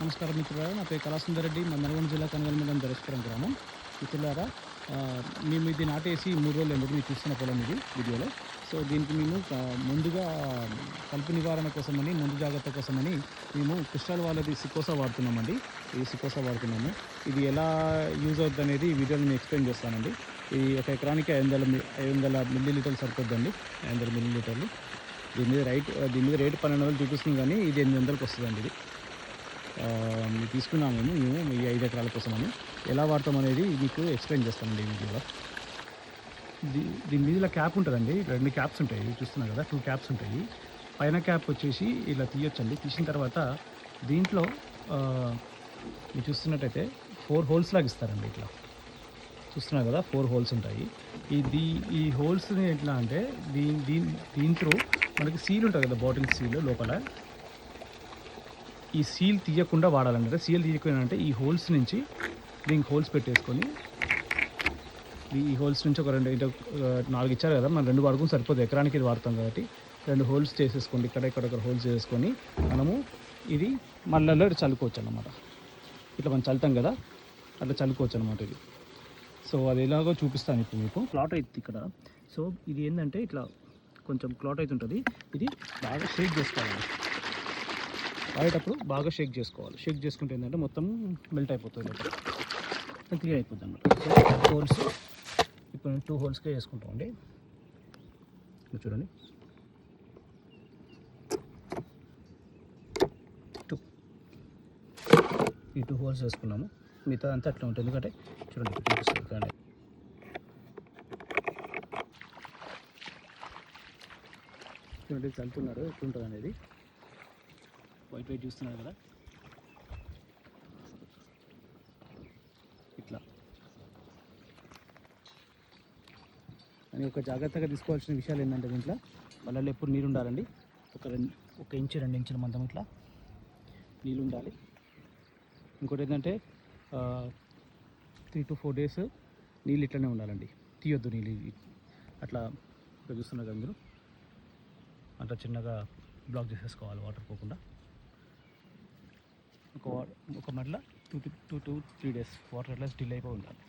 నమస్కారం మిత్రులారా, నా పేరు కళాసుందర్ రెడ్డి. మా నల్గొండ జిల్లా కనగల్ మండలం దరేశ్వరం గ్రామం. మిత్రులారా, మేము ఇది నాటేసి 3 రోజులు అయింది. మీరు చూస్తున్న పొలం ఇది వీడియోలో. సో దీనికి మేము ముందుగా కలుపు నివారణ కోసమని, ముందు జాగ్రత్త కోసమని మేము క్రిస్టల్ వాళ్ళది సికోసా వాడుతున్నామండి. ఈ సికోసా వాడుతున్నాము. ఇది ఎలా యూజ్ అవుతుంది అనేది ఈ వీడియోలో నేను ఎక్స్ప్లెయిన్ చేస్తానండి. ఈ 1 ఎకరానికి 500 మిల్లీలీటర్లు సరిపోద్దండి. 500 మిల్లీలీటర్లు. దీని మీద రేటు 1200 చూపిస్తుంది, కానీ ఇది 800కి వస్తుందండి. ఇది తీసుకున్నాము మేము ఈ 5 ఎకరాల కోసమని. ఎలా వాడతాం అనేది మీకు ఎక్స్ప్లెయిన్ చేస్తానండి ఈ వీడియోలో. దీని మీద ఇలా క్యాప్ ఉంటుందండి. 2 క్యాప్స్ ఉంటాయి, చూస్తున్నారు కదా, 2 క్యాప్స్ ఉంటాయి. పైన క్యాప్ వచ్చేసి ఇలా తీయొచ్చండి. తీసిన తర్వాత దీంట్లో మీరు చూస్తున్నట్టయితే 4 హోల్స్ లాగా ఇస్తారండి. ఇట్లా చూస్తున్నారు కదా, 4 హోల్స్ ఉంటాయి. ఈ హోల్స్ని ఎట్లా అంటే దీంట్లో మనకి సీల్ ఉంటుంది కదా, బాటిల్ సీల్ లోపల. ఈ సీల్ తీయకుండా వాడాలంటే, సీల్ తీయకుండా అంటే ఈ హోల్స్ నుంచి దీనికి హోల్స్ పెట్టేసుకొని, ఈ హోల్స్ నుంచి ఒక 4 ఇచ్చారు కదా, మనం 2 వాడుకుని సరిపోతుంది. ఎకరానికి ఇది వాడతాం కాబట్టి 2 హోల్స్ చేసేసుకోండి. ఇక్కడ హోల్స్ చేసుకొని మనము ఇది మళ్ళీ చల్లుకోవచ్చు అన్నమాట. ఇట్లా మనం చల్లుతాం కదా, అట్లా చల్లుకోవచ్చు అనమాట ఇది. సో అది ఎలాగో చూపిస్తాను ఇప్పుడు మీకు. క్లాట్ అవుతుంది ఇక్కడ. సో ఇది ఏంటంటే ఇట్లా కొంచెం క్లాట్ అవుతుంటుంది. ఇది బాగా షేక్ చేసుకోవాలి. వాడేటప్పుడు బాగా షేక్ చేసుకోవాలి. షేక్ చేసుకుంటే ఏంటంటే మొత్తం మెల్ట్ అయిపోతుంది, క్లియర్ అయిపోతుంది అన్నమాట. సో హోల్స్ ఇప్పుడు 2 హోల్స్కే వేసుకుంటామండి. చూడండి, 2 హోల్స్ వేసుకున్నాము. మిగతా అంతా అట్లా ఉంటుంది. ఎందుకంటే చూడండి, చూపిస్తుంది కానీ చూడండి చల్లుతున్నారు ఎట్లుంటుంది అనేది. వైట్ చూస్తున్నారు కదా, ఇట్లా. అని ఒక జాగ్రత్తగా తీసుకోవాల్సిన విషయాలు ఏంటంటే, దీంట్లో వాళ్ళల్లో ఎప్పుడు నీరు ఉండాలండి. 1 ఇంచు 2 ఇంచుల మందం ఇట్లా నీళ్ళు ఉండాలి. ఇంకోటి ఏంటంటే 3 to 4 days నీళ్ళు ఇట్లనే ఉండాలండి. తీయొద్దు నీళ్ళు అట్లా. ఇక్కడ చూస్తున్నారు కదా మీరు, అట్లా చిన్నగా బ్లాక్ చేసేసుకోవాలి వాటర్ పోకుండా. ఒక మళ్ళీ 2 to 3 days వాటర్ అట్లా స్టిల్ అయిపోయి ఉండాలి.